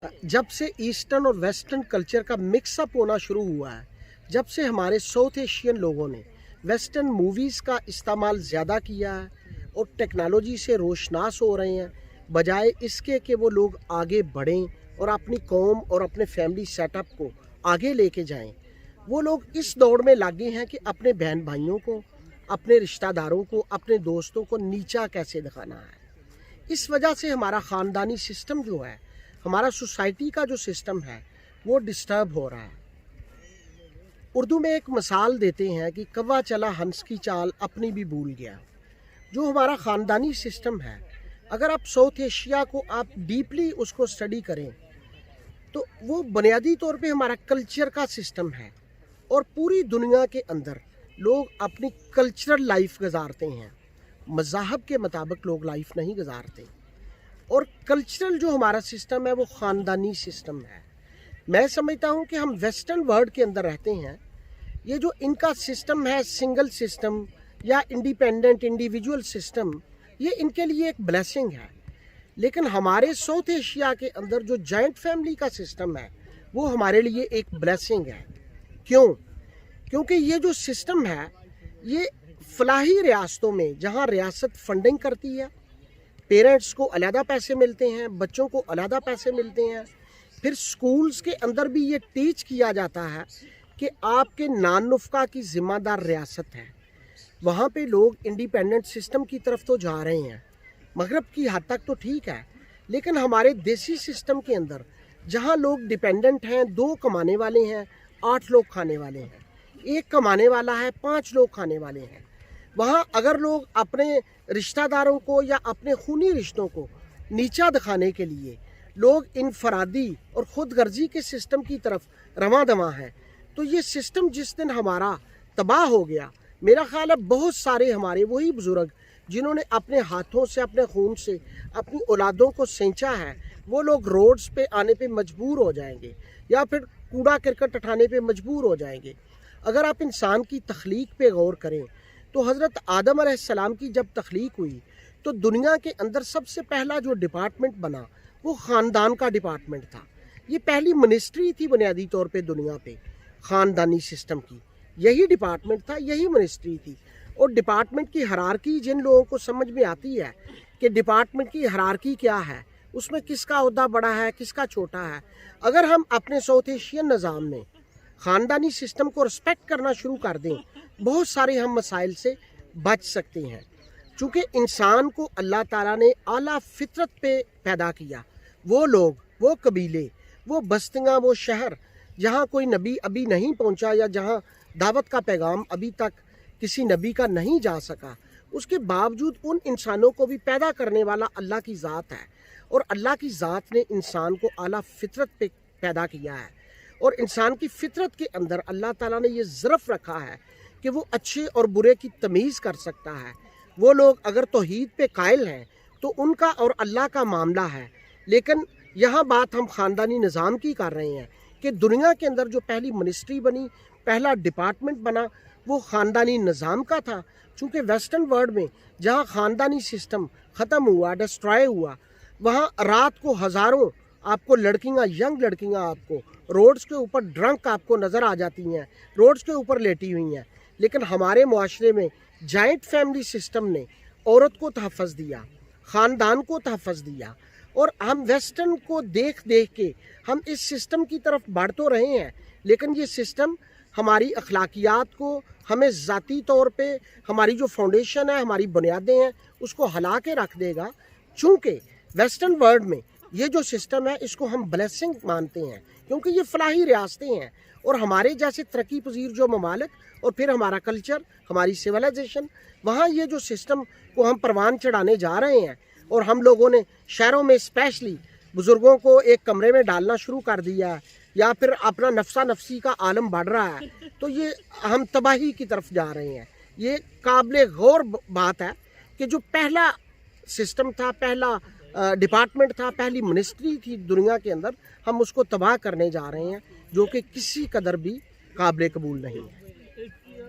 जब से ईस्टर्न और वेस्टर्न कल्चर का मिक्सअप होना शुरू हुआ है, जब से हमारे साउथ एशियन लोगों ने वेस्टर्न मूवीज़ का इस्तेमाल ज़्यादा किया है और टेक्नोलॉजी से रोशनास हो रहे हैं, बजाय इसके कि वो लोग आगे बढ़ें और अपनी कौम और अपने फैमिली सेटअप को आगे लेके जाएं, वो लोग इस दौड़ में लगे हैं कि अपने बहन भाइयों को, अपने रिश्तेदारों को, अपने दोस्तों को नीचा कैसे दिखाना है। इस वजह से हमारा ख़ानदानी सिस्टम जो है, हमारा सोसाइटी का जो सिस्टम है, वो डिस्टर्ब हो रहा है। उर्दू में एक मिसाल देते हैं कि कौवा चला हंस की चाल अपनी भी भूल गया। जो हमारा ख़ानदानी सिस्टम है, अगर आप साउथ एशिया को आप डीपली उसको स्टडी करें तो वो बुनियादी तौर पे हमारा कल्चर का सिस्टम है और पूरी दुनिया के अंदर लोग अपनी कल्चरल लाइफ गुजारते हैं, मज़हब के मुताबिक लोग लाइफ नहीं गुजारते। और कल्चरल जो हमारा सिस्टम है वो ख़ानदानी सिस्टम है। मैं समझता हूँ कि हम वेस्टर्न वर्ल्ड के अंदर रहते हैं, ये जो इनका सिस्टम है सिंगल सिस्टम या इंडिपेंडेंट इंडिविजुअल सिस्टम, ये इनके लिए एक ब्लेसिंग है। लेकिन हमारे साउथ एशिया के अंदर जो जॉइंट फैमिली का सिस्टम है वो हमारे लिए एक ब्लेसिंग है। क्यों? क्योंकि ये जो सिस्टम है ये फलाही रियासतों में, जहाँ रियासत फंडिंग करती है, पेरेंट्स को अलहदा पैसे मिलते हैं, बच्चों को अलहदा पैसे मिलते हैं, फिर स्कूल्स के अंदर भी ये टीच किया जाता है कि आपके नान नुफ्का की ज़िम्मेदार रियासत है। वहाँ पे लोग इंडिपेंडेंट सिस्टम की तरफ तो जा रहे हैं, मगरब की हद तक तो ठीक है, लेकिन हमारे देसी सिस्टम के अंदर जहाँ लोग डिपेंडेंट हैं, 2 कमाने वाले हैं, 8 लोग खाने वाले हैं, 1 कमाने वाला है, 5 लोग खाने वाले हैं, वहाँ अगर लोग अपने रिश्तेदारों को या अपने खूनी रिश्तों को नीचा दिखाने के लिए लोग इनफरादी और ख़ुद गर्जी के सिस्टम की तरफ रवां दवा हैं, तो ये सिस्टम जिस दिन हमारा तबाह हो गया, मेरा ख़्याल है बहुत सारे हमारे वही बुज़ुर्ग जिन्होंने अपने हाथों से, अपने खून से अपनी औलादों को सेंचा है, वो लोग रोड्स पे आने पे मजबूर हो जाएंगे या फिर कूड़ा करकट उठाने पे मजबूर हो जाएंगे। अगर आप इंसान की तख्लीक पे गौर करें तो हज़रत आदम अलैहिस्सलाम की जब तख्लीक हुई तो दुनिया के अंदर सबसे पहला जो डिपार्टमेंट बना वो ख़ानदान का डिपार्टमेंट था। ये पहली मिनिस्ट्री थी बुनियादी तौर पे दुनिया पे ख़ानदानी सिस्टम की, यही डिपार्टमेंट था, यही मिनिस्ट्री थी। और डिपार्टमेंट की हायरार्की जिन लोगों को समझ में आती है कि डिपार्टमेंट की हायरार्की क्या है, उसमें किसका ओहदा बड़ा है, किसका छोटा है, अगर हम अपने साउथ एशियन निज़ाम में ख़ानदानी सिस्टम को रिस्पेक्ट करना शुरू कर दें, बहुत सारे हम मसाइल से बच सकते हैं। चूँकि इंसान को अल्लाह ताला ने आला फितरत पे पैदा किया, वो लोग, वो कबीले, वो बस्तियाँ, वो शहर जहाँ कोई नबी अभी नहीं पहुँचा या जहाँ दावत का पैगाम अभी तक किसी नबी का नहीं जा सका, उसके बावजूद उन इंसानों को भी पैदा करने वाला अल्लाह की ज़ात है। और अल्लाह की ज़ात ने इंसान को आला फितरत पे पैदा किया है और इंसान की फितरत के अंदर अल्लाह ताला ने ये ज़रफ़ रखा है कि वो अच्छे और बुरे की तमीज़ कर सकता है। वो लोग अगर तौहीद पे कायल हैं तो उनका और अल्लाह का मामला है। लेकिन यहाँ बात हम ख़ानदानी निज़ाम की कर रहे हैं कि दुनिया के अंदर जो पहली मिनिस्ट्री बनी, पहला डिपार्टमेंट बना, वो ख़ानदानी निज़ाम का था। चूँकि वेस्टर्न वर्ल्ड में जहाँ ख़ानदानी सिस्टम ख़त्म हुआ, डिस्ट्रॉय हुआ, वहाँ रात को हज़ारों आपको लड़कियाँ, यंग लड़कियाँ आपको रोड्स के ऊपर ड्रंक आपको नज़र आ जाती हैं, रोड्स के ऊपर लेटी हुई हैं। लेकिन हमारे मुआशरे में जॉइंट फैमिली सिस्टम ने औरत को तहफ़्फ़ुज़ दिया, ख़ानदान को तहफ़्फ़ुज़ दिया। और हम वेस्टर्न को देख देख के हम इस सिस्टम की तरफ बढ़ तो रहे हैं, लेकिन ये सिस्टम हमारी अखलाकियात को, हमें ज़ाती तौर पे हमारी जो फाउंडेशन है, हमारी बुनियादें हैं, उसको हिला के रख देगा। चूँकि वेस्टर्न वर्ल्ड में ये जो सिस्टम है इसको हम ब्लेसिंग मानते हैं, क्योंकि ये फलाही रियासतें हैं और हमारे जैसे तरक्की पजीर जो ममालिक और फिर हमारा कल्चर, हमारी सिविलाइजेशन, वहाँ ये जो सिस्टम को हम परवान चढ़ाने जा रहे हैं और हम लोगों ने शहरों में स्पेशली बुज़ुर्गों को एक कमरे में डालना शुरू कर दिया है या फिर अपना नफ्सा नफसी का आलम बढ़ रहा है, तो ये हम तबाही की तरफ जा रहे हैं। ये काबिल गौर बात है कि जो पहला सिस्टम था, पहला डिपार्टमेंट था, पहली मिनिस्ट्री थी दुनिया के अंदर, हम उसको तबाह करने जा रहे हैं, जो कि किसी कदर भी काबिल कबूल नहीं है।